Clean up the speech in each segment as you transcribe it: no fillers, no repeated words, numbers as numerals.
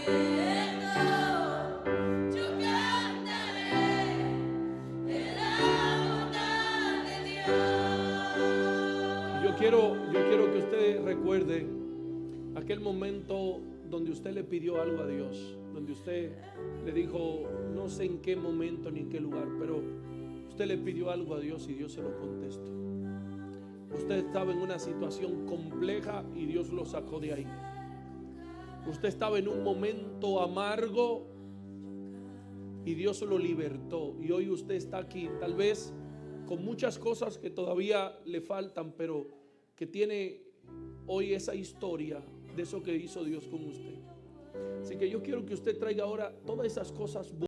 Yo quiero que usted recuerde aquel momento donde usted le pidió algo a Dios, donde usted le dijo, no sé en qué momento ni en qué lugar, pero usted le pidió algo a Dios y Dios se lo contestó. Usted estaba en una situación compleja y Dios lo sacó de ahí. Usted estaba en un momento amargo y Dios lo libertó. Y hoy usted está aquí, tal vez con muchas cosas que todavía le faltan, pero que tiene hoy esa historia de eso que hizo Dios con usted. Así que yo quiero que usted traiga ahora todas esas cosas buenas.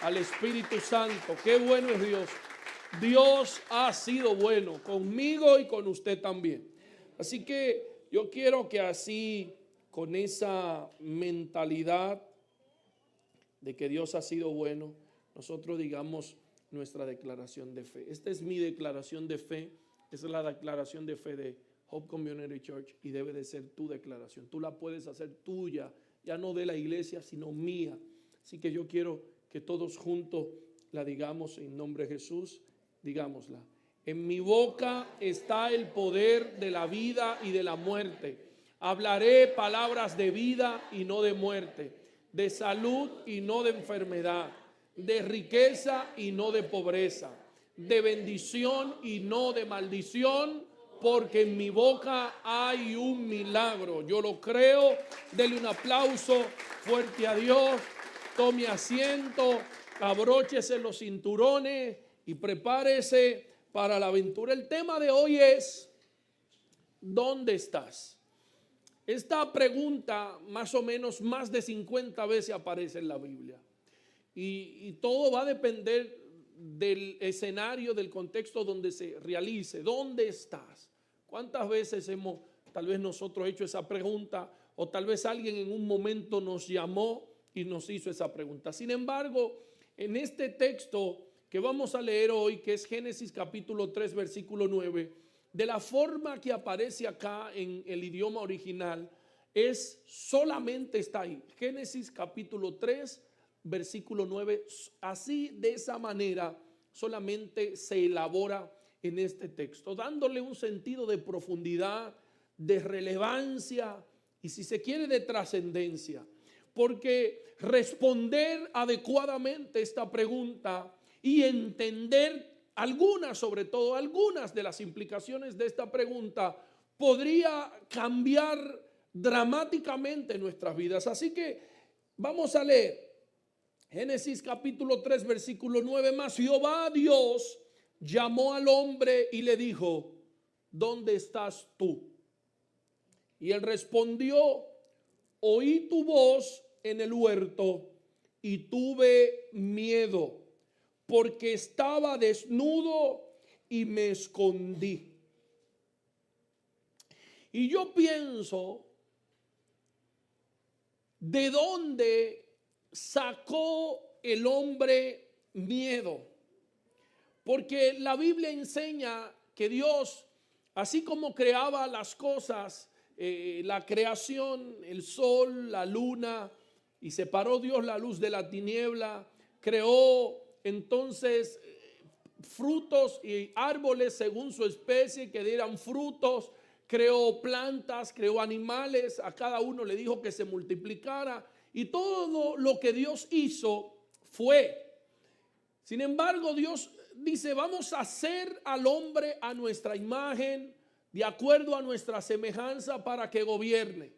Al Espíritu Santo. Qué bueno es Dios. Dios ha sido bueno conmigo y con usted también. Así que yo quiero que así, con esa mentalidad de que Dios ha sido bueno, nosotros digamos nuestra declaración de fe. Esta es mi declaración de fe. Esa es la declaración de fe de Hope Community Church y debe de ser tu declaración. Tú la puedes hacer tuya, ya no de la iglesia, sino mía. Así que yo quiero que todos juntos la digamos en nombre de Jesús. Digámosla. En mi boca está el poder de la vida y de la muerte. Hablaré palabras de vida y no de muerte, de salud y no de enfermedad, de riqueza y no de pobreza, de bendición y no de maldición, porque en mi boca hay un milagro. Yo lo creo. Dele un aplauso fuerte a Dios. Tome asiento, abróchese los cinturones y prepárese para la aventura. El tema de hoy es, ¿dónde estás? Esta pregunta más o menos más de 50 veces aparece en la Biblia. Y todo va a depender del escenario, del contexto donde se realice. ¿Dónde estás? ¿Cuántas veces hemos, tal vez nosotros, hecho esa pregunta? O tal vez alguien en un momento nos llamó y nos hizo esa pregunta. Sin embargo, en este texto que vamos a leer hoy, que es Génesis capítulo 3, versículo 9, de la forma que aparece acá en el idioma original, es solamente está ahí. Génesis capítulo 3, versículo 9, así de esa manera solamente se elabora en este texto, dándole un sentido de profundidad, de relevancia y, si se quiere, de trascendencia. Porque responder adecuadamente esta pregunta y entender algunas, sobre todo algunas de las implicaciones de esta pregunta, podría cambiar dramáticamente nuestras vidas. Así que vamos a leer Génesis capítulo 3, versículo 9. Mas Jehová Dios llamó al hombre y le dijo, ¿dónde estás tú? Y él respondió, oí tu voz en el huerto y tuve miedo, porque estaba desnudo y me escondí. Y yo pienso, ¿de dónde sacó el hombre miedo? Porque la Biblia enseña que Dios, así como creaba las cosas, la creación, el sol, la luna, y separó Dios la luz de la tiniebla, creó entonces frutos y árboles según su especie que dieran frutos, creó plantas, creó animales, a cada uno le dijo que se multiplicara, y todo lo que Dios hizo fue. Sin embargo, Dios dice, vamos a hacer al hombre a nuestra imagen, de acuerdo a nuestra semejanza, para que gobierne.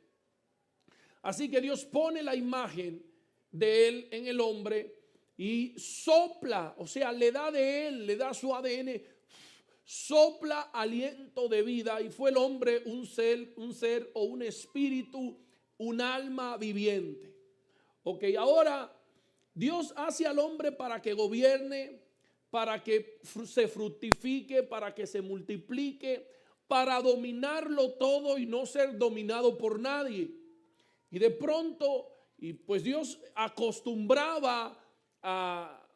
Así que Dios pone la imagen de él en el hombre y sopla, o sea, le da de él, le da su ADN, sopla aliento de vida, y fue el hombre un ser o un espíritu, un alma viviente. Ok, ahora Dios hace al hombre para que gobierne, para que se fructifique, para que se multiplique, para dominarlo todo y no ser dominado por nadie. Y de pronto, y pues Dios acostumbraba a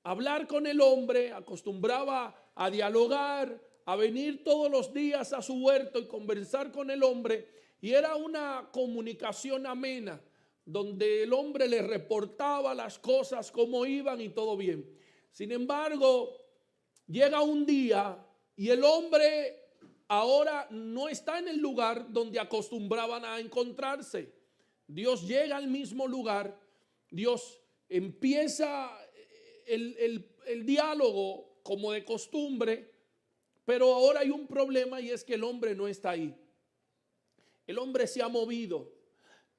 hablar con el hombre, acostumbraba a dialogar, a venir todos los días a su huerto y conversar con el hombre, y era una comunicación amena, donde el hombre le reportaba las cosas, cómo iban y todo bien. Sin embargo, llega un día y el hombre ahora no está en el lugar donde acostumbraban a encontrarse. Dios llega al mismo lugar, Dios empieza el diálogo como de costumbre, pero ahora hay un problema, y es que el hombre no está ahí. El hombre se ha movido.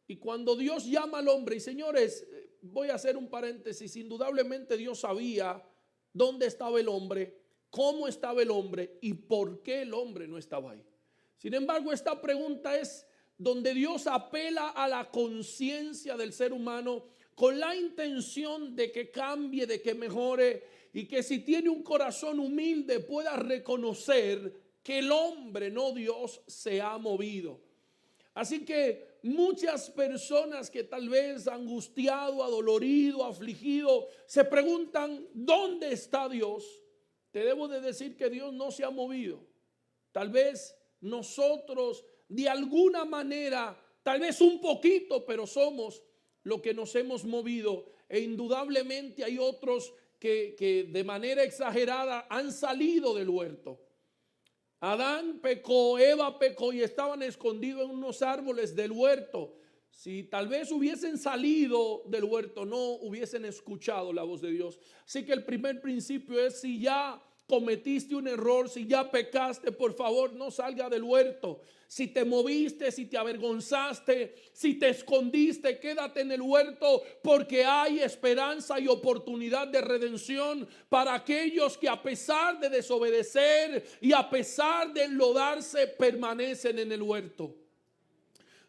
Y cuando Dios llama al hombre, y señores, voy a hacer un paréntesis, indudablemente Dios sabía dónde estaba el hombre, cómo estaba el hombre y por qué el hombre no estaba ahí. Sin embargo, esta pregunta es donde Dios apela a la conciencia del ser humano con la intención de que cambie, de que mejore, y que si tiene un corazón humilde pueda reconocer que el hombre, no Dios, se ha movido. Así que muchas personas que tal vez angustiado, adolorido, afligido, se preguntan, ¿dónde está Dios? Te debo de decir que Dios no se ha movido. Tal vez nosotros de alguna manera, tal vez un poquito, pero somos lo que nos hemos movido. E indudablemente hay otros que de manera exagerada han salido del huerto. Adán pecó, Eva pecó y estaban escondidos en unos árboles del huerto. Si tal vez hubiesen salido del huerto, no hubiesen escuchado la voz de Dios. Así que el primer principio es: si ya cometiste un error, si ya pecaste, por favor no salga del huerto. Si te moviste, si te avergonzaste, si te escondiste, quédate en el huerto, porque hay esperanza y oportunidad de redención para aquellos que, a pesar de desobedecer y a pesar de enlodarse, permanecen en el huerto.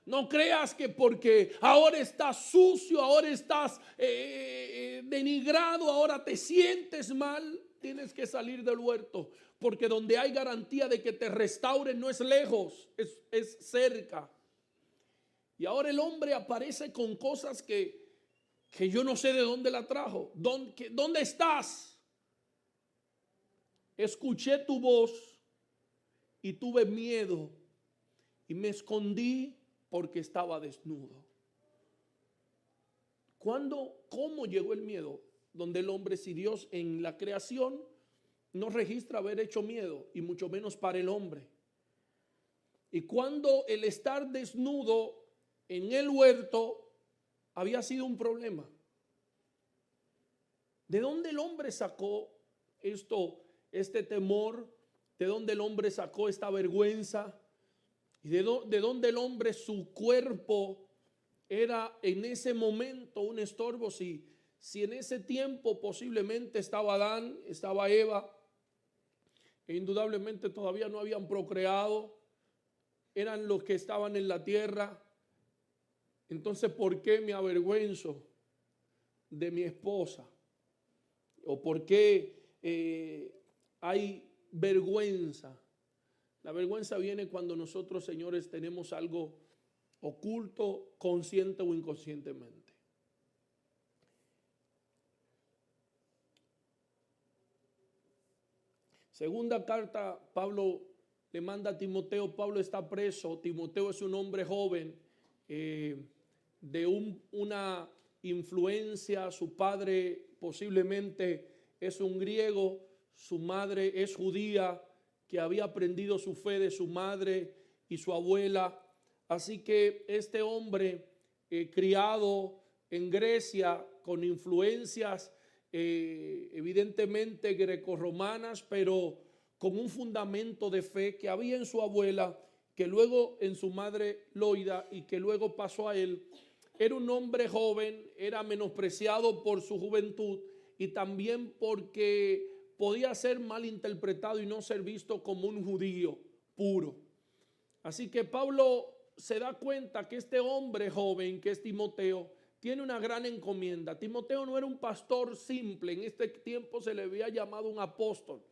No creas que porque ahora estás sucio, ahora estás denigrado, ahora te sientes mal, tienes que salir del huerto, porque donde hay garantía de que te restauren no es lejos, es cerca. Y ahora el hombre aparece con cosas que yo no sé de dónde la trajo. ¿Dónde estás? Escuché tu voz y tuve miedo y me escondí porque estaba desnudo. ¿Cómo llegó el miedo? Donde el hombre, si Dios en la creación no registra haber hecho miedo, y mucho menos para el hombre. Y cuando el estar desnudo en el huerto había sido un problema. ¿De dónde el hombre sacó este temor? ¿De dónde el hombre sacó esta vergüenza? ¿Y de dónde el hombre, su cuerpo era en ese momento un estorbo? Si en ese tiempo posiblemente estaba Adán, estaba Eva, e indudablemente todavía no habían procreado, eran los que estaban en la tierra. Entonces, ¿por qué me avergüenzo de mi esposa? ¿O por qué hay vergüenza? La vergüenza viene cuando nosotros, señores, tenemos algo oculto, consciente o inconscientemente. Segunda carta, Pablo le manda a Timoteo. Pablo está preso. Timoteo es un hombre joven de una influencia. Su padre posiblemente es un griego, su madre es judía, que había aprendido su fe de su madre y su abuela. Así que este hombre criado en Grecia con influencias evidentemente grecorromanas, pero con un fundamento de fe que había en su abuela, que luego en su madre Loida y que luego pasó a él. Era un hombre joven, era menospreciado por su juventud y también porque podía ser mal interpretado y no ser visto como un judío puro. Así que Pablo se da cuenta que este hombre joven, que es Timoteo, tiene una gran encomienda. Timoteo no era un pastor simple, en este tiempo se le había llamado un apóstol.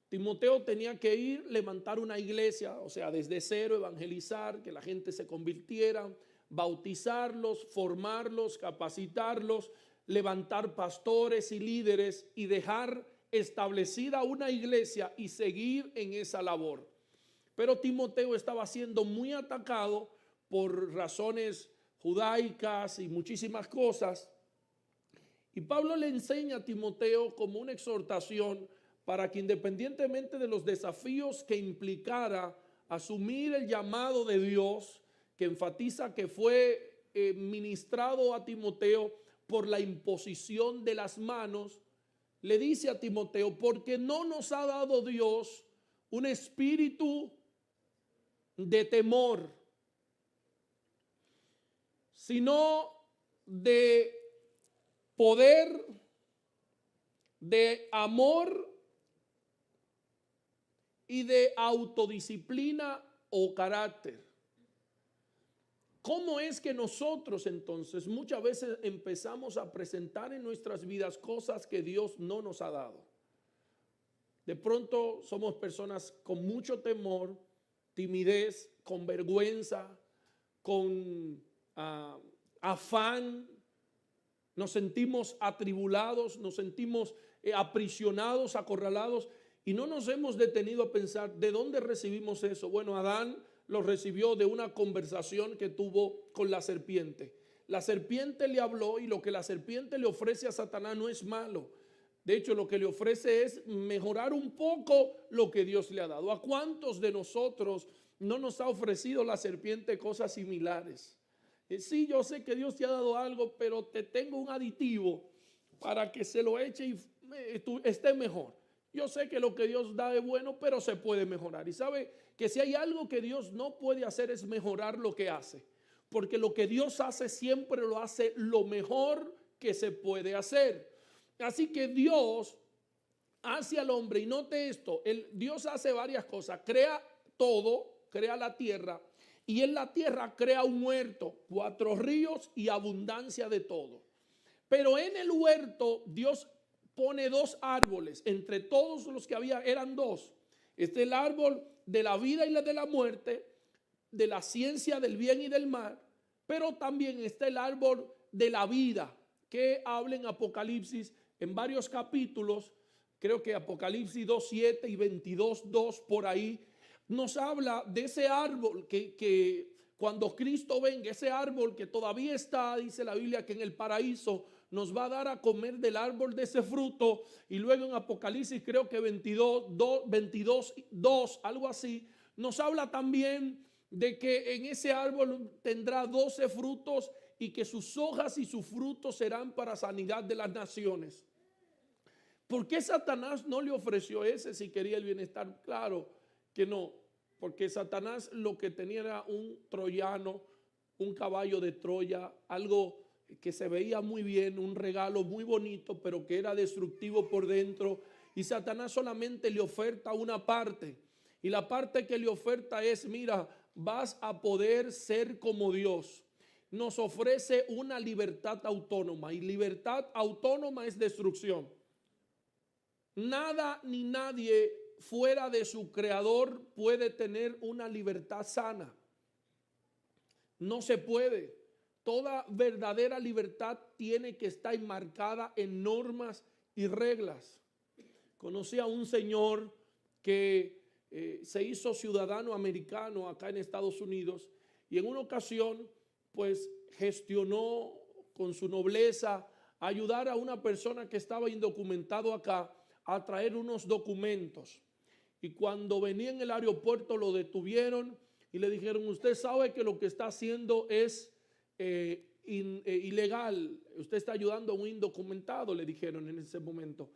Timoteo tenía que ir, levantar una iglesia, o sea, desde cero, evangelizar, que la gente se convirtiera, bautizarlos, formarlos, capacitarlos, levantar pastores y líderes y dejar establecida una iglesia y seguir en esa labor. Pero Timoteo estaba siendo muy atacado por razones judaicas y muchísimas cosas. Y Pablo le enseña a Timoteo como una exhortación para que, independientemente de los desafíos que implicara asumir el llamado de Dios, que enfatiza que fue ministrado a Timoteo por la imposición de las manos, le dice a Timoteo, porque no nos ha dado Dios un espíritu de temor, sino de poder, de amor y de autodisciplina o carácter. ¿Cómo es que nosotros entonces muchas veces empezamos a presentar en nuestras vidas cosas que Dios no nos ha dado? De pronto somos personas con mucho temor, timidez, con vergüenza, con afán, nos sentimos atribulados, nos sentimos aprisionados, acorralados, y no nos hemos detenido a pensar de dónde recibimos eso. Bueno, Adán lo recibió de una conversación que tuvo con la serpiente. La serpiente le habló y lo que la serpiente le ofrece a Satanás no es malo. De hecho, lo que le ofrece es mejorar un poco lo que Dios le ha dado. ¿A cuántos de nosotros no nos ha ofrecido la serpiente cosas similares? Sí, yo sé que Dios te ha dado algo, pero te tengo un aditivo para que se lo eche y tú estés mejor. Yo sé que lo que Dios da es bueno, pero se puede mejorar. Y sabe que si hay algo que Dios no puede hacer es mejorar lo que hace. Porque lo que Dios hace siempre lo hace lo mejor que se puede hacer. Así que Dios hace al hombre, y note esto, Dios hace varias cosas. Crea todo, crea la tierra, y en la tierra crea un huerto, 4 ríos y abundancia de todo. Pero en el huerto Dios pone 2 árboles, entre todos los que había eran 2. Este es el árbol de la vida y la de la muerte, de la ciencia del bien y del mal, pero también está el árbol de la vida, que habla en Apocalipsis en varios capítulos, creo que Apocalipsis 2:7 y 22:2 por ahí, nos habla de ese árbol que cuando Cristo venga, ese árbol que todavía está, dice la Biblia, que en el paraíso nos va a dar a comer del árbol de ese fruto. Y luego en Apocalipsis creo que 22:2, algo así, nos habla también de que en ese árbol tendrá 12 frutos y que sus hojas y sus frutos serán para sanidad de las naciones. ¿Por qué Satanás no le ofreció ese si quería el bienestar? Claro que no, porque Satanás lo que tenía era un troyano, un caballo de Troya, algo que se veía muy bien, un regalo muy bonito, pero que era destructivo por dentro. Y Satanás solamente le oferta una parte. Y la parte que le oferta es, mira, vas a poder ser como Dios. Nos ofrece una libertad autónoma, y libertad autónoma es destrucción. Nada ni nadie fuera de su creador puede tener una libertad sana. No se puede. Toda verdadera libertad tiene que estar enmarcada en normas y reglas. Conocí a un señor que se hizo ciudadano americano acá en Estados Unidos, y en una ocasión pues gestionó con su nobleza ayudar a una persona que estaba indocumentado acá a traer unos documentos. Y cuando venía en el aeropuerto lo detuvieron y le dijeron: usted sabe que lo que está haciendo es ilegal, usted está ayudando a un indocumentado, le dijeron en ese momento.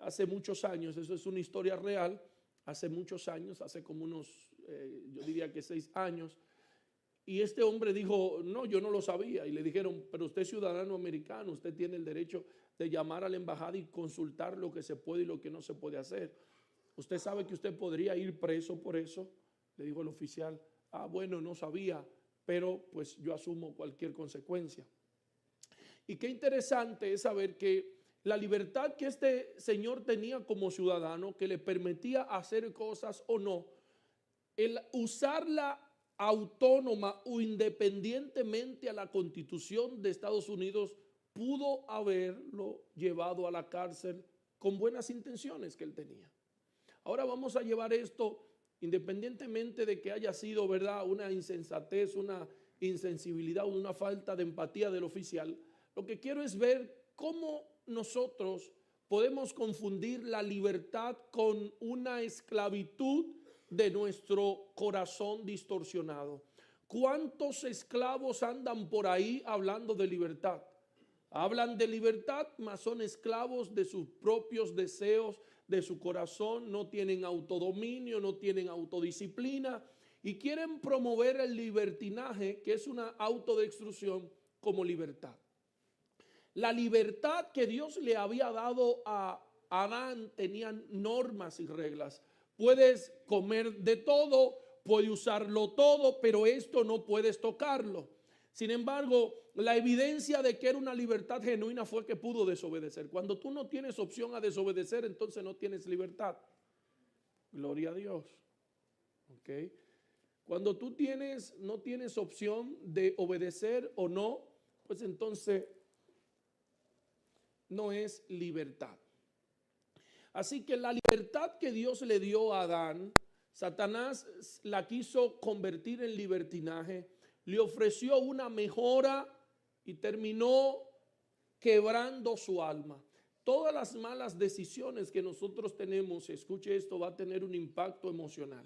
Hace muchos años, eso es una historia real, hace muchos años, hace como unos, yo diría que 6 años, y este hombre dijo, no, yo no lo sabía, y le dijeron, pero usted es ciudadano americano, usted tiene el derecho de llamar a la embajada y consultar lo que se puede y lo que no se puede hacer. Usted sabe que usted podría ir preso por eso, le dijo el oficial. Ah, bueno, no sabía, pero pues yo asumo cualquier consecuencia. Y qué interesante es saber que la libertad que este señor tenía como ciudadano, que le permitía hacer cosas o no, el usarla autónoma o independientemente a la Constitución de Estados Unidos, pudo haberlo llevado a la cárcel con buenas intenciones que él tenía. Ahora vamos a llevar esto, independientemente de que haya sido, ¿verdad?, una insensatez, una insensibilidad, una falta de empatía del oficial. Lo que quiero es ver cómo nosotros podemos confundir la libertad con una esclavitud de nuestro corazón distorsionado. ¿Cuántos esclavos andan por ahí hablando de libertad? Hablan de libertad, mas son esclavos de sus propios deseos, de su corazón, no tienen autodominio, no tienen autodisciplina y quieren promover el libertinaje, que es una autodestrucción, como libertad. La libertad que Dios le había dado a Adán tenía normas y reglas. Puedes comer de todo, puedes usarlo todo, pero esto no puedes tocarlo. Sin embargo, la evidencia de que era una libertad genuina fue que pudo desobedecer. Cuando tú no tienes opción a desobedecer, entonces no tienes libertad. Gloria a Dios. ¿Okay? Cuando tú no tienes opción de obedecer o no, pues entonces no es libertad. Así que la libertad que Dios le dio a Adán, Satanás la quiso convertir en libertinaje, le ofreció una mejora y terminó quebrando su alma. Todas las malas decisiones que nosotros tenemos, escuche esto, va a tener un impacto emocional.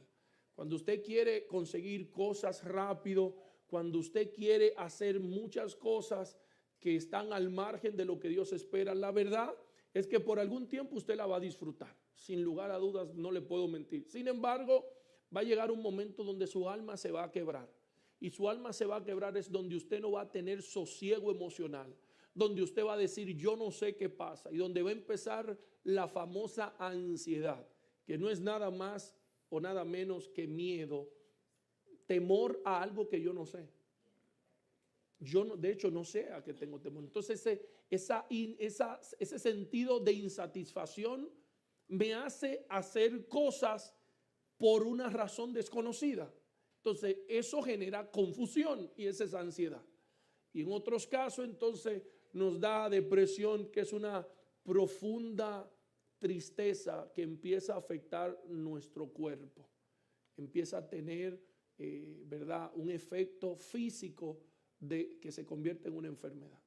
Cuando usted quiere conseguir cosas rápido, cuando usted quiere hacer muchas cosas que están al margen de lo que Dios espera, la verdad es que por algún tiempo usted la va a disfrutar. Sin lugar a dudas, no le puedo mentir. Sin embargo, va a llegar un momento donde su alma se va a quebrar. Y su alma se va a quebrar es donde usted no va a tener sosiego emocional, donde usted va a decir yo no sé qué pasa y donde va a empezar la famosa ansiedad, que no es nada más o nada menos que miedo, temor a algo que yo no sé. Yo no, de hecho no sé a qué tengo temor. Entonces ese sentido de insatisfacción me hace hacer cosas por una razón desconocida. Entonces eso genera confusión y esa es ansiedad. Y en otros casos entonces nos da depresión, que es una profunda tristeza que empieza a afectar nuestro cuerpo. Empieza a tener, ¿verdad?, un efecto físico que se convierte en una enfermedad.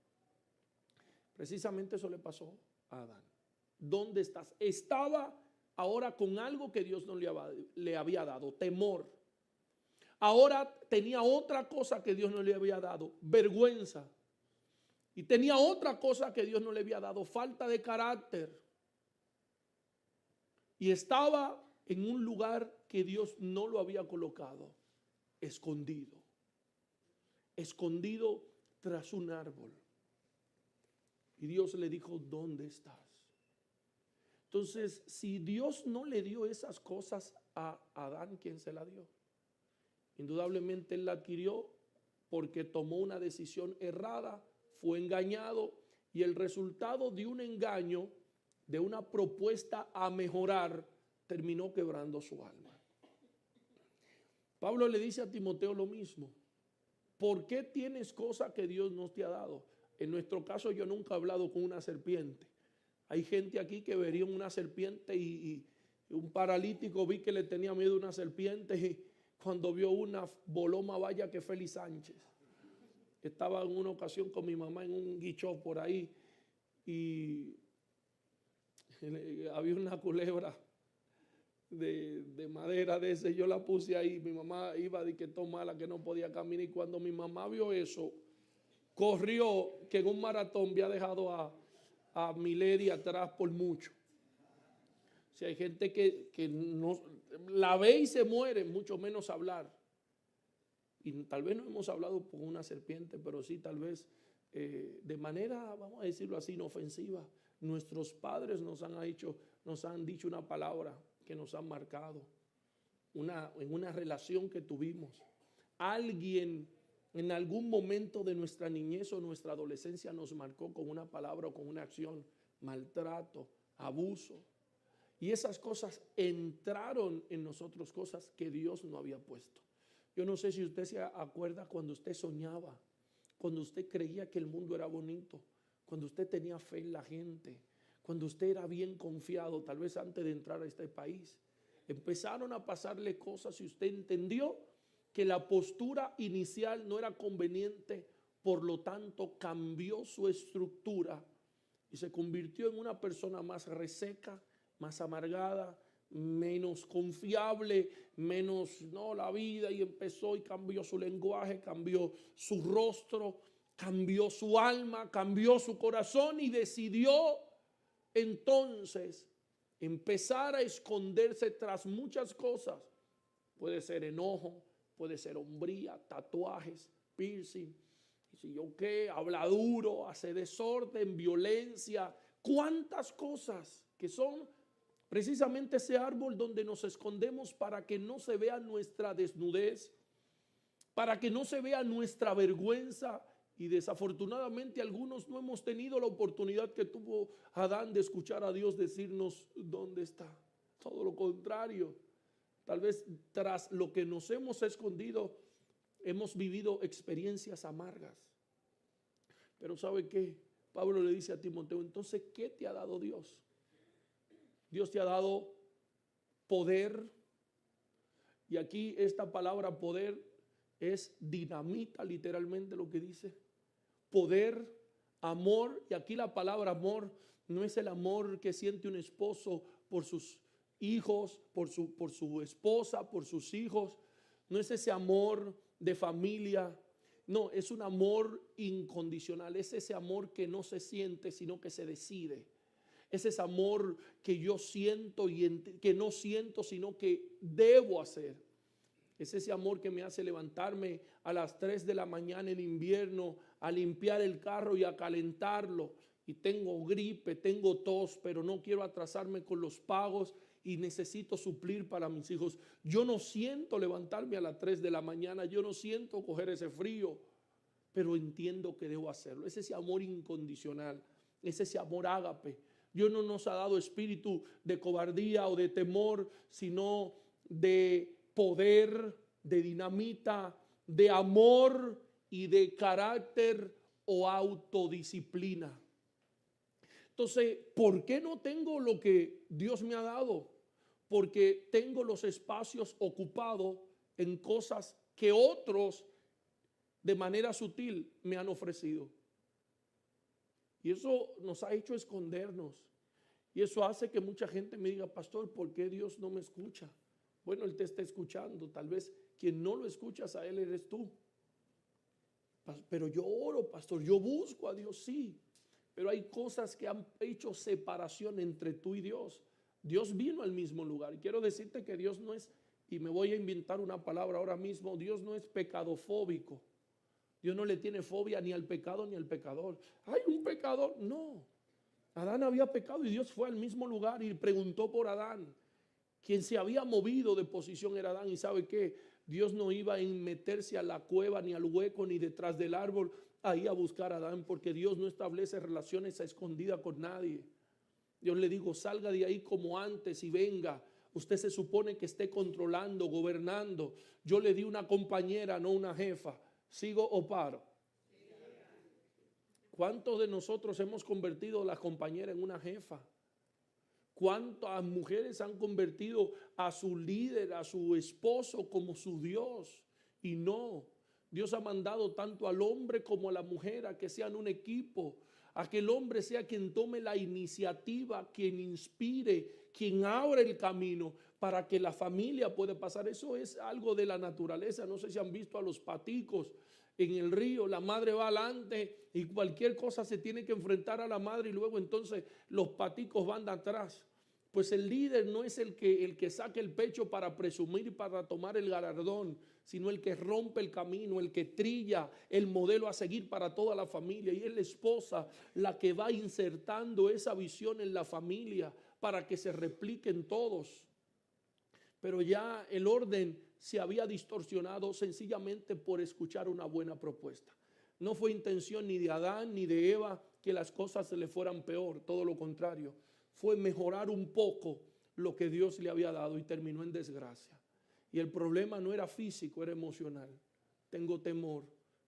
Precisamente eso le pasó a Adán. ¿Dónde estás? Estaba ahora con algo que Dios no le había dado, temor. Ahora tenía otra cosa que Dios no le había dado, vergüenza. Y tenía otra cosa que Dios no le había dado, falta de carácter. Y estaba en un lugar que Dios no lo había colocado, escondido. Escondido tras un árbol. Y Dios le dijo, ¿dónde estás? Entonces, si Dios no le dio esas cosas a Adán, ¿quién se la dio? Indudablemente él la adquirió porque tomó una decisión errada, fue engañado y el resultado de un engaño, de una propuesta a mejorar, terminó quebrando su alma. Pablo le dice a Timoteo lo mismo. ¿Por qué tienes cosas que Dios no te ha dado? En nuestro caso yo nunca he hablado con una serpiente. Hay gente aquí que vería una serpiente y un paralítico vi que le tenía miedo a una serpiente y cuando vio una voló más vaya que Félix Sánchez. Estaba en una ocasión con mi mamá en un guichó por ahí y había una culebra de madera de ese, yo la puse ahí, mi mamá iba de que todo mala, que no podía caminar y cuando mi mamá vio eso, corrió que en un maratón había dejado a Milady atrás por mucho. O sea, hay gente que no la ve y se muere, mucho menos hablar. Y tal vez no hemos hablado con una serpiente, pero sí tal vez de manera, vamos a decirlo así, inofensiva. Nuestros padres nos han dicho una palabra que nos han marcado en una relación que tuvimos. Alguien en algún momento de nuestra niñez o nuestra adolescencia nos marcó con una palabra o con una acción, maltrato, abuso. Y esas cosas entraron en nosotros, cosas que Dios no había puesto. Yo no sé si usted se acuerda cuando usted soñaba, cuando usted creía que el mundo era bonito, cuando usted tenía fe en la gente, cuando usted era bien confiado, tal vez antes de entrar a este país. Empezaron a pasarle cosas y usted entendió que la postura inicial no era conveniente, por lo tanto cambió su estructura y se convirtió en una persona más reseca, más amargada, menos confiable, menos la vida, y empezó y cambió su lenguaje, cambió su rostro, cambió su alma, cambió su corazón y decidió entonces empezar a esconderse tras muchas cosas. Puede ser enojo, puede ser hombría, tatuajes, piercing, si yo qué, habla duro, hace desorden, violencia, cuántas cosas que son precisamente ese árbol donde nos escondemos para que no se vea nuestra desnudez, para que no se vea nuestra vergüenza. Y desafortunadamente algunos no hemos tenido la oportunidad que tuvo Adán de escuchar a Dios decirnos dónde está. Todo lo contrario. Tal vez tras lo que nos hemos escondido, hemos vivido experiencias amargas. Pero ¿sabe qué? Pablo le dice a Timoteo, entonces, ¿qué te ha dado Dios? Dios te ha dado poder. Y aquí esta palabra poder es dinamita, literalmente lo que dice. Poder, amor. Y aquí la palabra amor no es el amor que siente un esposo por sus hijos, por su esposa, por sus hijos. No es ese amor de familia. No, es un amor incondicional. Es ese amor que no se siente, sino que se decide. Es ese amor que yo siento y que no siento, sino que debo hacer. Es ese amor que me hace levantarme a las 3 de la mañana en invierno a limpiar el carro y a calentarlo. Y tengo gripe, tengo tos, pero no quiero atrasarme con los pagos y necesito suplir para mis hijos. Yo no siento levantarme a las 3 de la mañana, yo no siento coger ese frío, pero entiendo que debo hacerlo. Es ese amor incondicional, es ese amor ágape. Dios no nos ha dado espíritu de cobardía o de temor, sino de poder, de dinamita, de amor y de carácter o autodisciplina. Entonces, ¿por qué no tengo lo que Dios me ha dado? Porque tengo los espacios ocupados en cosas que otros de manera sutil me han ofrecido. Y eso nos ha hecho escondernos. Y eso hace que mucha gente me diga, pastor, ¿por qué Dios no me escucha? Bueno, Él te está escuchando. Tal vez quien no lo escuchas a Él eres tú. Pero yo oro, pastor, yo busco a Dios, sí. Pero hay cosas que han hecho separación entre tú y Dios. Dios vino al mismo lugar. Y quiero decirte que Dios no es, y me voy a inventar una palabra ahora mismo, Dios no es pecadofóbico. Dios no le tiene fobia ni al pecado ni al pecador. ¿Hay un pecador? No. Adán había pecado y Dios fue al mismo lugar y preguntó por Adán. Quien se había movido de posición era Adán. ¿Y sabe qué? Dios no iba a meterse a la cueva, ni al hueco, ni detrás del árbol, ahí a buscar a Adán, porque Dios no establece relaciones a escondida con nadie. Dios le dijo, salga de ahí como antes y venga. Usted se supone que esté controlando, gobernando. Yo le di una compañera, no una jefa. ¿Sigo o paro? ¿Cuántos de nosotros hemos convertido a la compañera en una jefa? ¿Cuántas mujeres han convertido a su líder, a su esposo como su Dios? Y no, Dios ha mandado tanto al hombre como a la mujer a que sean un equipo, a que el hombre sea quien tome la iniciativa, quien inspire, quien abra el camino para que la familia pueda pasar. Eso es algo de la naturaleza. No sé si han visto a los paticos en el río, la madre va adelante y cualquier cosa se tiene que enfrentar a la madre y luego entonces los paticos van de atrás. Pues el líder no es el que saca el pecho para presumir y para tomar el galardón, sino el que rompe el camino, el que trilla el modelo a seguir para toda la familia. Y es la esposa la que va insertando esa visión en la familia para que se repliquen todos. Pero ya el orden se había distorsionado sencillamente por escuchar una buena propuesta. No fue intención ni de Adán ni de Eva que las cosas se le fueran peor, todo lo contrario. Fue mejorar un poco lo que Dios le había dado y terminó en desgracia. Y el problema no era físico, era emocional. Tengo temor,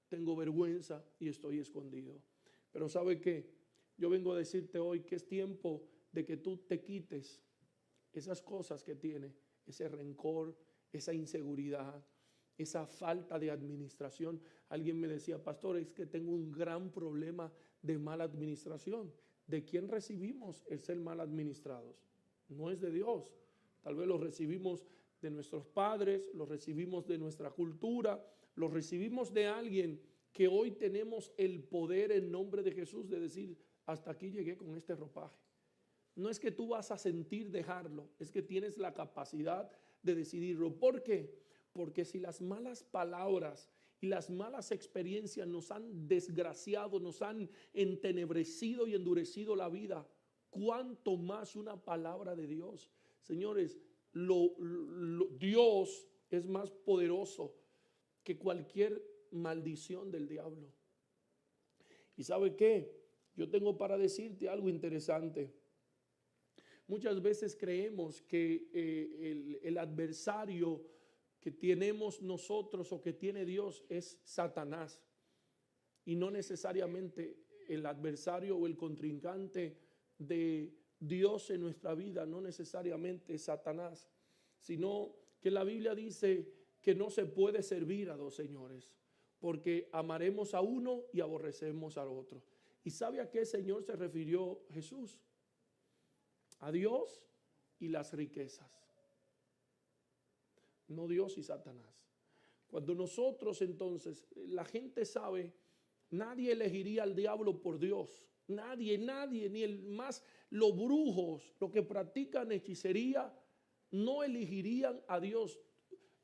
tengo vergüenza y estoy escondido. Pero ¿sabe qué? Yo vengo a decirte hoy que es tiempo de que tú te quites esas cosas que tienes, ese rencor, esa inseguridad, esa falta de administración. Alguien me decía, pastor, es que tengo un gran problema de mala administración. ¿De quién recibimos el ser mal administrados? No es de Dios. Tal vez lo recibimos de nuestros padres, lo recibimos de nuestra cultura, lo recibimos de alguien que hoy tenemos el poder en nombre de Jesús de decir, hasta aquí llegué con este ropaje. No es que tú vas a sentir dejarlo, es que tienes la capacidad de decidirlo. ¿Por qué? Porque si las malas palabras y las malas experiencias nos han desgraciado, nos han entenebrecido y endurecido la vida, ¿cuánto más una palabra de Dios? Señores, Dios es más poderoso que cualquier maldición del diablo. ¿Y sabe qué? Yo tengo para decirte algo interesante. Muchas veces creemos que el adversario que tenemos nosotros o que tiene Dios es Satanás. Y no necesariamente el adversario o el contrincante de Dios en nuestra vida, no necesariamente es Satanás, sino que la Biblia dice que no se puede servir a dos señores, porque amaremos a uno y aborrecemos al otro. ¿Y sabe a qué señor se refirió Jesús? A Dios y las riquezas. No Dios y Satanás. Cuando nosotros entonces, la gente sabe, nadie elegiría al diablo por Dios. Nadie, ni el más, los brujos, los que practican hechicería, no elegirían a Dios.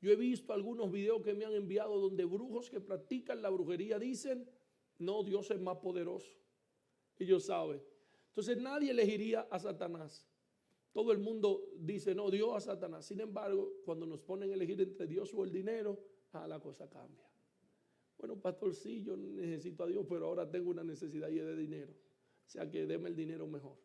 Yo he visto algunos videos que me han enviado donde brujos que practican la brujería dicen, no, Dios es más poderoso. Ellos saben. Entonces nadie elegiría a Satanás. Todo el mundo dice, no, Dios a Satanás. Sin embargo, cuando nos ponen a elegir entre Dios o el dinero, la cosa cambia. Bueno, pastor, sí, yo necesito a Dios, pero ahora tengo una necesidad de dinero. O sea que deme el dinero mejor.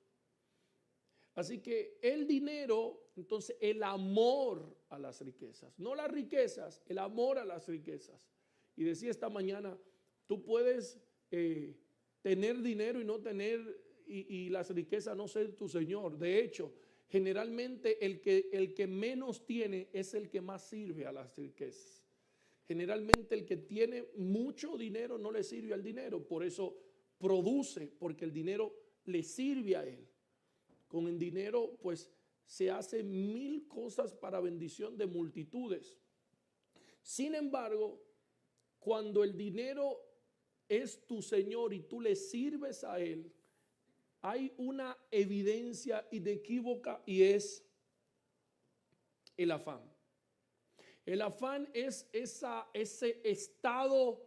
Así que el dinero, entonces el amor a las riquezas, no las riquezas, el amor a las riquezas. Y decía esta mañana, tú puedes tener dinero y no tener, y las riquezas no ser tu Señor. De hecho, generalmente el que menos tiene es el que más sirve a las riquezas. Generalmente el que tiene mucho dinero no le sirve al dinero, por eso produce, porque el dinero le sirve a él. Con el dinero pues se hacen 1000 cosas para bendición de multitudes. Sin embargo, cuando el dinero es tu Señor y tú le sirves a él, hay una evidencia inequívoca y es el afán. El afán es ese estado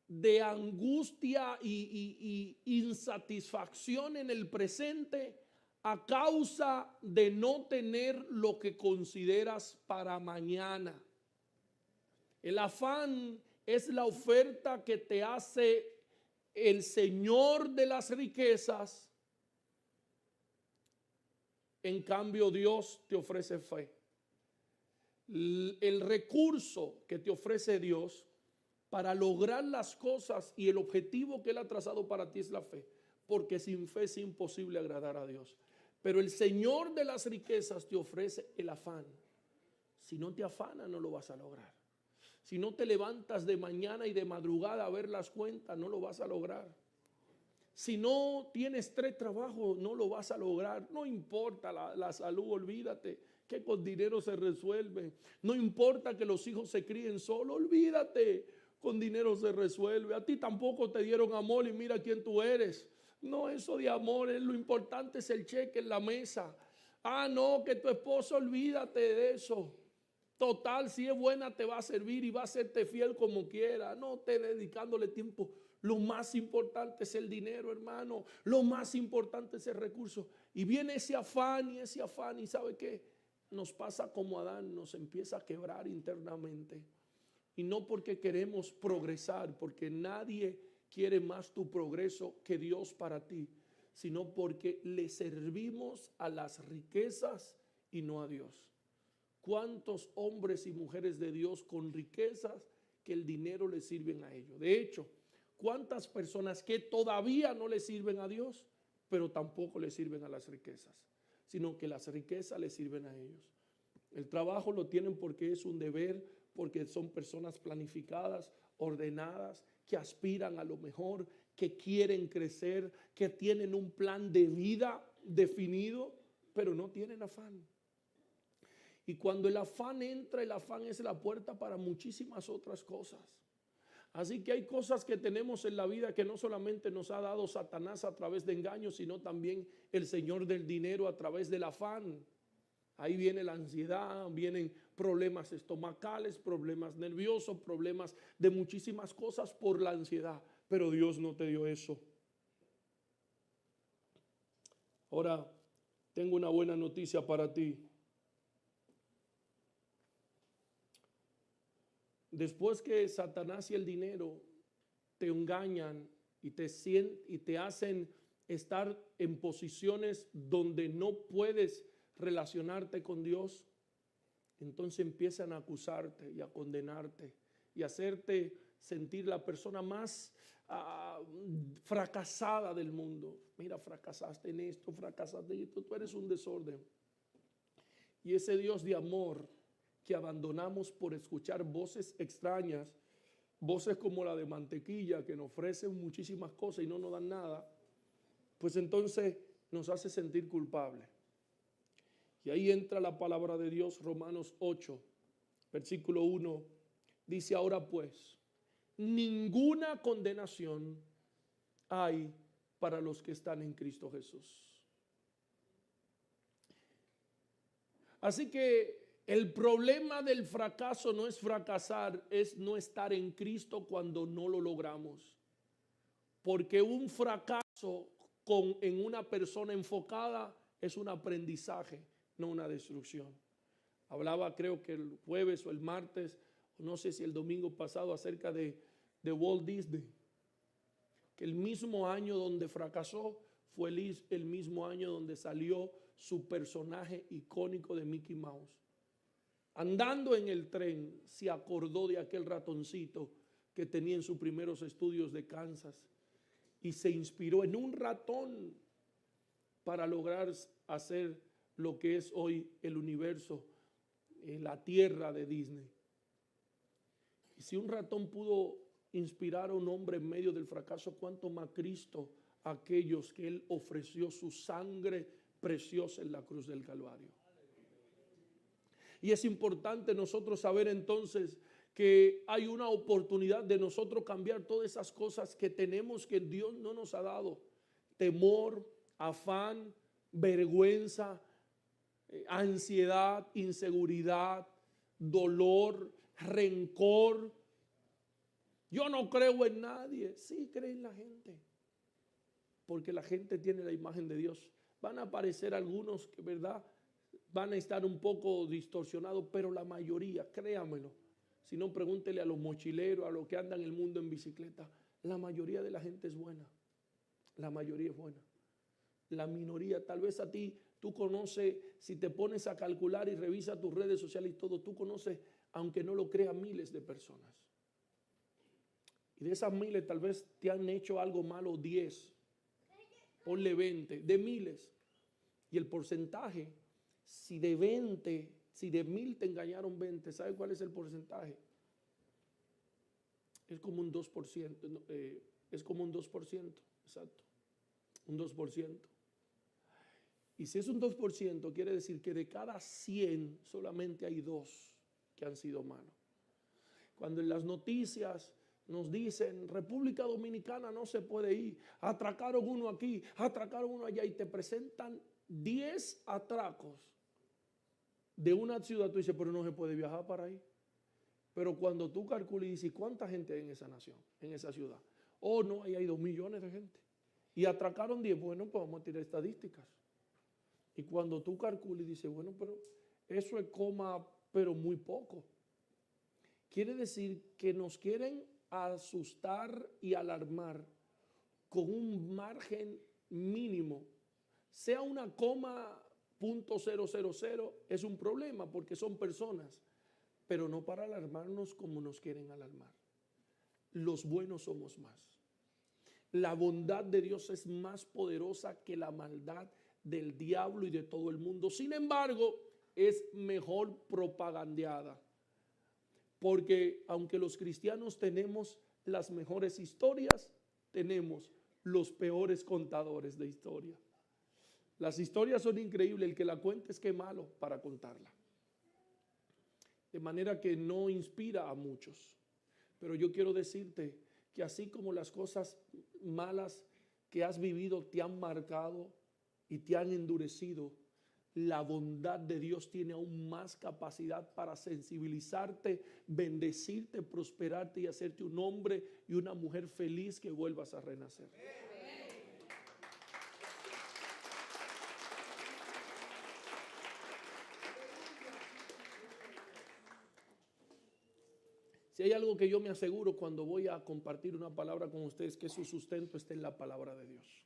de angustia y insatisfacción en el presente a causa de no tener lo que consideras para mañana. El afán es la oferta que te hace el Señor de las riquezas. En cambio, Dios te ofrece fe. El recurso que te ofrece Dios para lograr las cosas y el objetivo que Él ha trazado para ti es la fe, porque sin fe es imposible agradar a Dios. Pero el Señor de las riquezas te ofrece el afán. Si no te afana, no lo vas a lograr. Si no te levantas de mañana y de madrugada a ver las cuentas, no lo vas a lograr. Si no tienes 3 trabajos, no lo vas a lograr. No importa la salud, olvídate que con dinero se resuelve. No importa que los hijos se críen solo, olvídate. con dinero se resuelve. A ti tampoco te dieron amor y mira quién tú eres. No, eso de amor, lo importante es el cheque en la mesa. Ah, no, que tu esposo, olvídate de eso. Total, si es buena te va a servir y va a serte fiel como quiera. No esté dedicándole tiempo. Lo más importante es el dinero, hermano. Lo más importante es el recurso. Y viene ese afán y ¿sabe qué? Nos pasa como Adán, nos empieza a quebrar internamente. Y no porque queremos progresar, porque nadie quiere más tu progreso que Dios para ti, sino porque le servimos a las riquezas y no a Dios. ¿Cuántos hombres y mujeres de Dios con riquezas que el dinero le sirven a ellos? De hecho, ¿cuántas personas que todavía no le sirven a Dios, pero tampoco le sirven a las riquezas, sino que las riquezas le sirven a ellos? El trabajo lo tienen porque es un deber, porque son personas planificadas, ordenadas, que aspiran a lo mejor, que quieren crecer, que tienen un plan de vida definido, pero no tienen afán. Y cuando el afán entra, el afán es la puerta para muchísimas otras cosas. Así que hay cosas que tenemos en la vida que no solamente nos ha dado Satanás a través de engaños, sino también el Señor del dinero a través del afán. Ahí viene la ansiedad, vienen problemas estomacales, problemas nerviosos, problemas de muchísimas cosas por la ansiedad. Pero Dios no te dio eso. Ahora, tengo una buena noticia para ti. Después que Satanás y el dinero te engañan y te hacen estar en posiciones donde no puedes relacionarte con Dios, entonces empiezan a acusarte y a condenarte y a hacerte sentir la persona más fracasada del mundo. Mira, fracasaste en esto, fracasaste en esto, tú eres un desorden. Y ese Dios de amor que abandonamos por escuchar voces extrañas, voces como la de mantequilla que nos ofrecen muchísimas cosas y no nos dan nada, pues entonces nos hace sentir culpables. Y ahí entra la palabra de Dios, Romanos 8, versículo 1, dice: ahora pues, ninguna condenación hay para los que están en Cristo Jesús. Así que el problema del fracaso no es fracasar, es no estar en Cristo cuando no lo logramos. Porque un fracaso en una persona enfocada es un aprendizaje, no una destrucción. Hablaba, creo que el jueves o el martes, no sé si el domingo pasado, acerca de Walt Disney. Que el mismo año donde fracasó fue el mismo año donde salió su personaje icónico de Mickey Mouse. Andando en el tren, se acordó de aquel ratoncito que tenía en sus primeros estudios de Kansas y se inspiró en un ratón para lograr hacer lo que es hoy el universo, la tierra de Disney. Y si un ratón pudo inspirar a un hombre en medio del fracaso, ¿cuánto más Cristo a aquellos que Él ofreció su sangre preciosa en la cruz del Calvario? Y es importante nosotros saber entonces que hay una oportunidad de nosotros cambiar todas esas cosas que tenemos que Dios no nos ha dado. Temor, afán, vergüenza, ansiedad, inseguridad, dolor, rencor. Yo no creo en nadie. Sí, cree en la gente. Porque la gente tiene la imagen de Dios. Van a aparecer algunos que, ¿verdad?, van a estar un poco distorsionados, pero la mayoría, créamelo, si no, pregúntele a los mochileros, a los que andan en el mundo en bicicleta, la mayoría de la gente es buena, la mayoría es buena, la minoría, tal vez a ti, tú conoces, si te pones a calcular y revisas tus redes sociales y todo, tú conoces, aunque no lo creas, miles de personas, y de esas miles tal vez te han hecho algo malo 10, ponle 20, de miles, y el porcentaje, si de 20, si de 1000 te engañaron 20, ¿sabe cuál es el porcentaje? Es como un 2%, es como un 2%, exacto, un 2%. Y si es un 2%, quiere decir que de cada 100 solamente hay 2 que han sido malos. Cuando en las noticias nos dicen, República Dominicana no se puede ir, atracaron uno aquí, atracaron uno allá, y te presentan 10 atracos de una ciudad, tú dices, pero no se puede viajar para ahí. Pero cuando tú calculas y dices, ¿cuánta gente hay en esa nación, en esa ciudad? Oh, no, ahí hay 2 millones de gente. Y atracaron 10, bueno, pues vamos a tirar estadísticas. Y cuando tú calculas y dices, bueno, pero eso es coma, pero muy poco. Quiere decir que nos quieren asustar y alarmar con un margen mínimo. Sea una coma .000 es un problema porque son personas, pero no para alarmarnos como nos quieren alarmar. Los buenos somos más. La bondad de Dios es más poderosa que la maldad del diablo y de todo el mundo. Sin embargo, es mejor propagandeada. Porque aunque los cristianos tenemos las mejores historias, tenemos los peores contadores de historia. Las historias son increíbles, el que la cuenta es que malo para contarla. De manera que no inspira a muchos. Pero yo quiero decirte que así como las cosas malas que has vivido te han marcado y te han endurecido, la bondad de Dios tiene aún más capacidad para sensibilizarte, bendecirte, prosperarte y hacerte un hombre y una mujer feliz que vuelvas a renacer. Si hay algo que yo me aseguro cuando voy a compartir una palabra con ustedes, que su sustento esté en la palabra de Dios.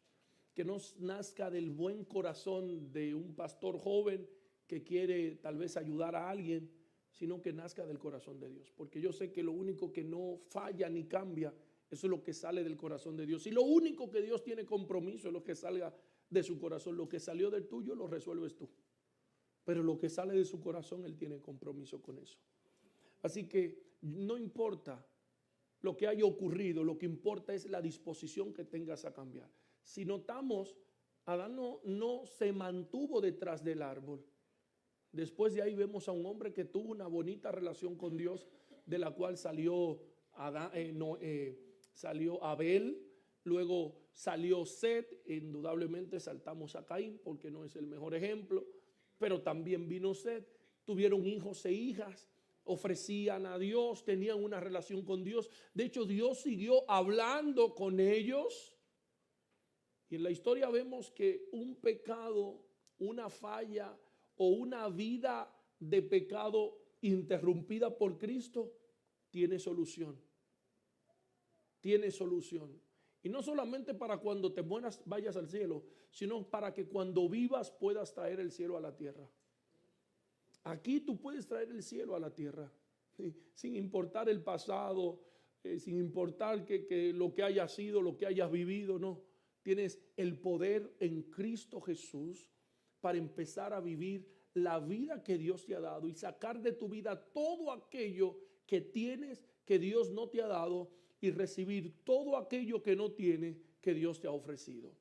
Que no nazca del buen corazón de un pastor joven que quiere tal vez ayudar a alguien, sino que nazca del corazón de Dios. Porque yo sé que lo único que no falla ni cambia, eso es lo que sale del corazón de Dios. Y lo único que Dios tiene compromiso es lo que salga de su corazón. Lo que salió del tuyo lo resuelves tú. Pero lo que sale de su corazón, Él tiene compromiso con eso. Así que no importa lo que haya ocurrido, lo que importa es la disposición que tengas a cambiar. Si notamos, Adán no se mantuvo detrás del árbol. Después de ahí vemos a un hombre que tuvo una bonita relación con Dios, de la cual salió Abel, luego salió Set, indudablemente saltamos a Caín porque no es el mejor ejemplo, pero también vino Set, tuvieron hijos e hijas, ofrecían a Dios, tenían una relación con Dios. De hecho, Dios siguió hablando con ellos. Y en la historia vemos que un pecado, una falla o una vida de pecado interrumpida por Cristo tiene solución. Tiene solución. Y no solamente para cuando te mueras vayas al cielo, sino para que cuando vivas puedas traer el cielo a la tierra. Aquí tú puedes traer el cielo a la tierra, ¿sí? Sin importar el pasado, sin importar que lo que hayas sido, lo que hayas vivido, no. Tienes el poder en Cristo Jesús para empezar a vivir la vida que Dios te ha dado y sacar de tu vida todo aquello que tienes que Dios no te ha dado y recibir todo aquello que no tienes que Dios te ha ofrecido.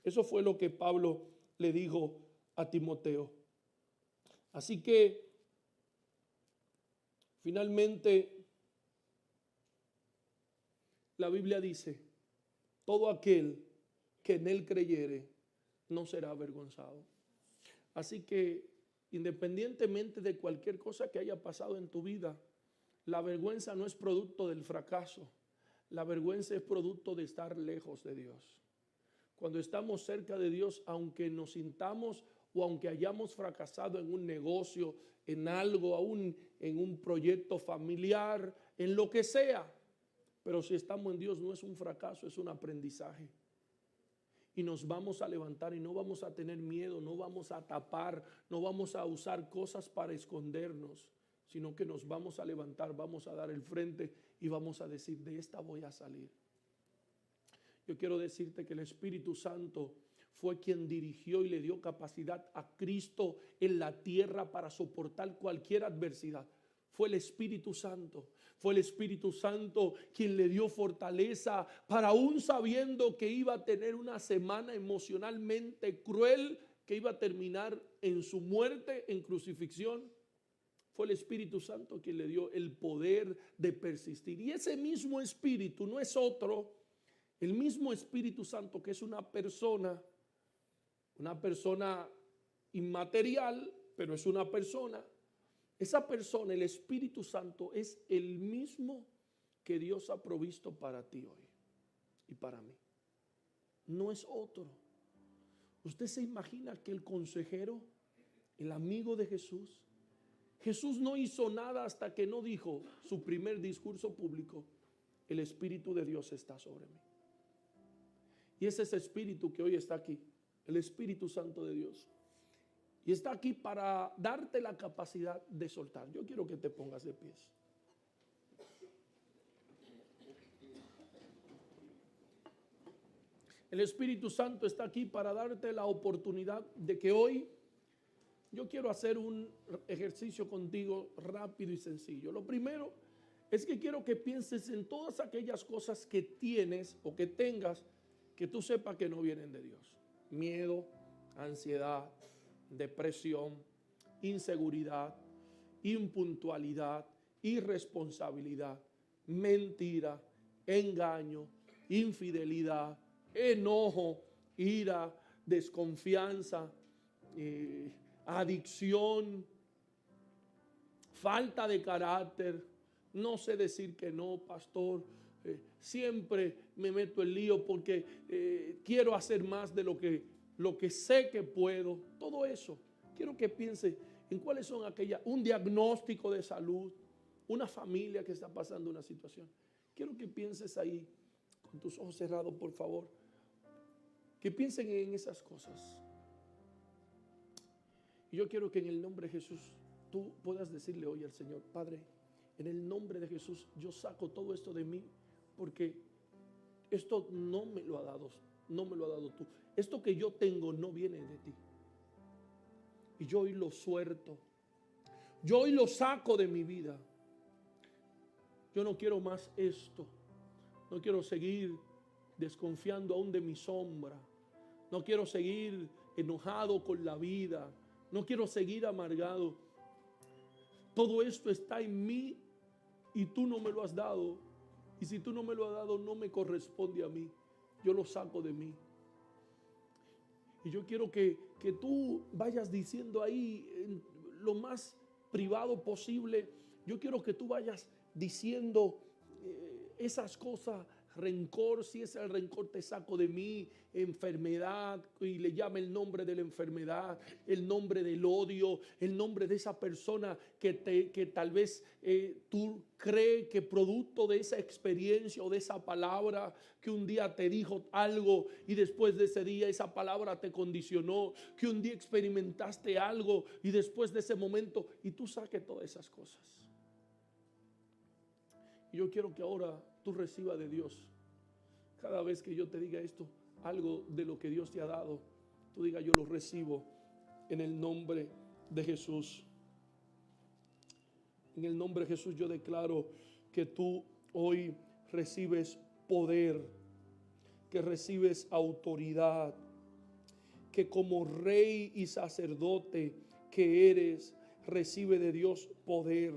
Eso fue lo que Pablo le dijo a Timoteo. Así que finalmente la Biblia dice, todo aquel que en él creyere no será avergonzado. Así que independientemente de cualquier cosa que haya pasado en tu vida, la vergüenza no es producto del fracaso, la vergüenza es producto de estar lejos de Dios. Cuando estamos cerca de Dios, aunque nos sintamos o aunque hayamos fracasado en un negocio, en algo, aún en un proyecto familiar, en lo que sea, pero si estamos en Dios no es un fracaso, es un aprendizaje. Y nos vamos a levantar y no vamos a tener miedo, no vamos a tapar, no vamos a usar cosas para escondernos, sino que nos vamos a levantar, vamos a dar el frente y vamos a decir, de esta voy a salir. Yo quiero decirte que el Espíritu Santo fue quien dirigió y le dio capacidad a Cristo en la tierra para soportar cualquier adversidad. Fue el Espíritu Santo. Fue el Espíritu Santo quien le dio fortaleza para, aún sabiendo que iba a tener una semana emocionalmente cruel, que iba a terminar en su muerte, en crucifixión, Fue el Espíritu Santo quien le dio el poder de persistir. Y ese mismo Espíritu no es otro, el mismo Espíritu Santo que es una persona inmaterial, pero es una persona. Esa persona, el Espíritu Santo, es el mismo que Dios ha provisto para ti hoy y para mí. No es otro. ¿Usted se imagina que el consejero, el amigo de Jesús, Jesús no hizo nada hasta que no dijo su primer discurso público: el Espíritu de Dios está sobre mí? Y es ese Espíritu que hoy está aquí, el Espíritu Santo de Dios. Y está aquí para darte la capacidad de soltar. Yo quiero que te pongas de pies. El Espíritu Santo está aquí para darte la oportunidad de que hoy yo quiero hacer un ejercicio contigo rápido y sencillo. Lo primero es que quiero que pienses en todas aquellas cosas que tienes o que tengas que tú sepas que no vienen de Dios. Miedo, ansiedad, depresión, inseguridad, impuntualidad, irresponsabilidad, mentira, engaño, infidelidad, enojo, ira, desconfianza, adicción, falta de carácter. No sé decir que no, pastor. Siempre me meto en lío porque quiero hacer más de lo que sé que puedo. Todo eso. Quiero que piense en cuáles son un diagnóstico de salud, una familia que está pasando una situación. Quiero que pienses ahí, con tus ojos cerrados, por favor. Que piensen en esas cosas. Y yo quiero que en el nombre de Jesús tú puedas decirle hoy al Señor: Padre, en el nombre de Jesús yo saco todo esto de mí, porque esto no me lo ha dado tú. Esto que yo tengo no viene de ti. Y yo hoy lo suelto. Yo hoy lo saco de mi vida. Yo no quiero más esto. No quiero seguir desconfiando aún de mi sombra. No quiero seguir enojado con la vida. No quiero seguir amargado. Todo esto está en mí y tú no me lo has dado. Y si tú no me lo has dado, no me corresponde a mí. Yo lo saco de mí. Y yo quiero que tú vayas diciendo ahí en lo más privado posible. Yo quiero que tú vayas diciendo esas cosas. Rencor, si es el rencor, te saco de mí. Enfermedad, y le llama el nombre de la enfermedad, el nombre del odio, el nombre de esa persona que tal vez tú crees que producto de esa experiencia o de esa palabra que un día te dijo algo y después de ese día esa palabra te condicionó, que un día experimentaste algo y después de ese momento, y tú saques todas esas cosas. Y yo quiero que ahora tú recibas de Dios. Cada vez que yo te diga esto, algo de lo que Dios te ha dado, tú digas: yo lo recibo en el nombre de Jesús. En el nombre de Jesús yo declaro que tú hoy recibes poder, que recibes autoridad, que como rey y sacerdote que eres, recibe de Dios poder.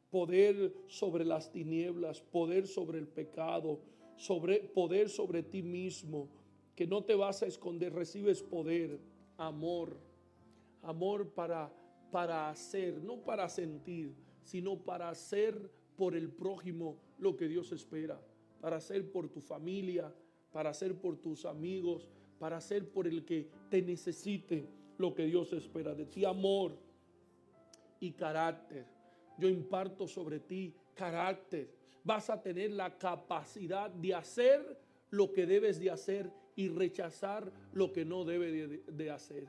Poder sobre las tinieblas, poder sobre el pecado, poder sobre ti mismo, que no te vas a esconder. Recibes poder, amor para hacer, no para sentir, sino para hacer por el prójimo lo que Dios espera, para hacer por tu familia, para hacer por tus amigos, para hacer por el que te necesite lo que Dios espera de ti. Amor y carácter. Yo imparto sobre ti carácter. Vas a tener la capacidad de hacer lo que debes de hacer y rechazar lo que no debes de hacer.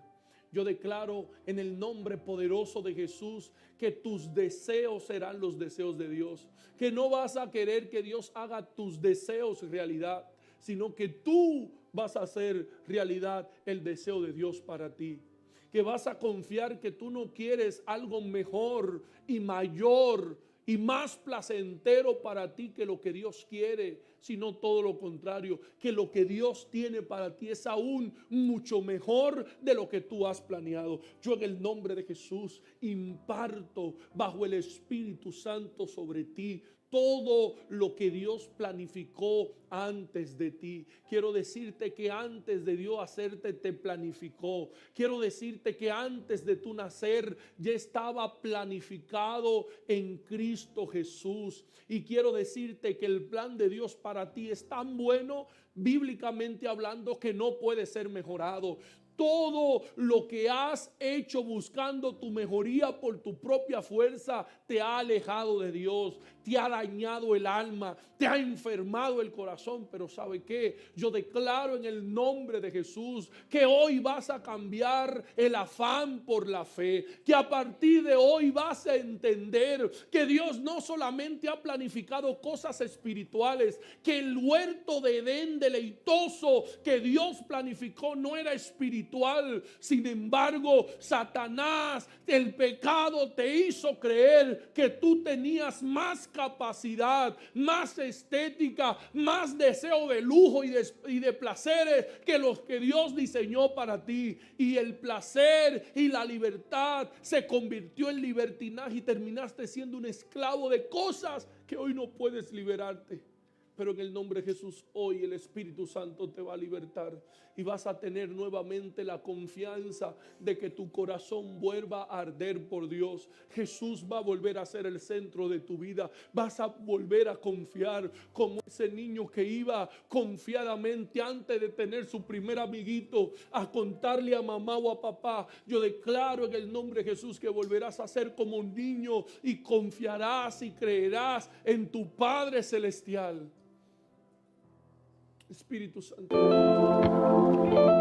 Yo declaro en el nombre poderoso de Jesús que tus deseos serán los deseos de Dios. Que no vas a querer que Dios haga tus deseos realidad, sino que tú vas a hacer realidad el deseo de Dios para ti. Que vas a confiar que tú no quieres algo mejor y mayor y más placentero para ti que lo que Dios quiere, sino todo lo contrario, que lo que Dios tiene para ti es aún mucho mejor de lo que tú has planeado. Yo en el nombre de Jesús imparto bajo el Espíritu Santo sobre ti todo lo que Dios planificó antes de ti. Quiero decirte que antes de Dios hacerte te planificó. Quiero decirte que antes de tu nacer ya estaba planificado en Cristo Jesús. Y quiero decirte que el plan de Dios para ti es tan bueno, bíblicamente hablando, que no puede ser mejorado. Todo lo que has hecho buscando tu mejoría por tu propia fuerza te ha alejado de Dios, te ha dañado el alma, te ha enfermado el corazón. Pero ¿sabe qué? Yo declaro en el nombre de Jesús que hoy vas a cambiar el afán por la fe, que a partir de hoy vas a entender que Dios no solamente ha planificado cosas espirituales, que el huerto de Edén deleitoso que Dios planificó no era espiritual. Sin embargo, Satanás, el pecado te hizo creer que tú tenías más capacidad, más estética, más deseo de lujo y de placeres que los que Dios diseñó para ti. Y el placer y la libertad se convirtió en libertinaje y terminaste siendo un esclavo de cosas que hoy no puedes liberarte. Pero en el nombre de Jesús hoy el Espíritu Santo te va a libertar y vas a tener nuevamente la confianza de que tu corazón vuelva a arder por Dios. Jesús va a volver a ser el centro de tu vida. Vas a volver a confiar como ese niño que iba confiadamente antes de tener su primer amiguito a contarle a mamá o a papá. Yo declaro en el nombre de Jesús que volverás a ser como un niño y confiarás y creerás en tu Padre Celestial. Espíritu Santo.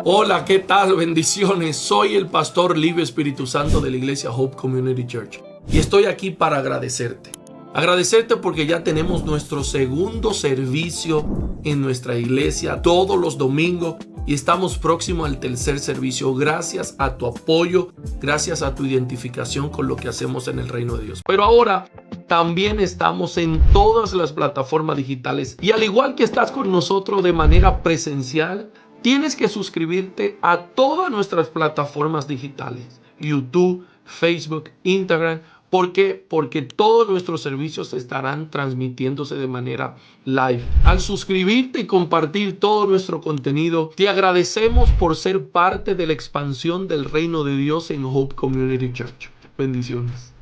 Hola, ¿qué tal? Bendiciones. Soy el pastor Livio Espíritu Santo de la iglesia Hope Community Church y estoy aquí para agradecerte. Agradecerte porque ya tenemos nuestro segundo servicio en nuestra iglesia todos los domingos y estamos próximos al tercer servicio gracias a tu apoyo, gracias a tu identificación con lo que hacemos en el reino de Dios. Pero ahora también estamos en todas las plataformas digitales y al igual que estás con nosotros de manera presencial, tienes que suscribirte a todas nuestras plataformas digitales: YouTube, Facebook, Instagram. ¿Por qué? Porque todos nuestros servicios estarán transmitiéndose de manera live. Al suscribirte y compartir todo nuestro contenido, te agradecemos por ser parte de la expansión del reino de Dios en Hope Community Church. Bendiciones.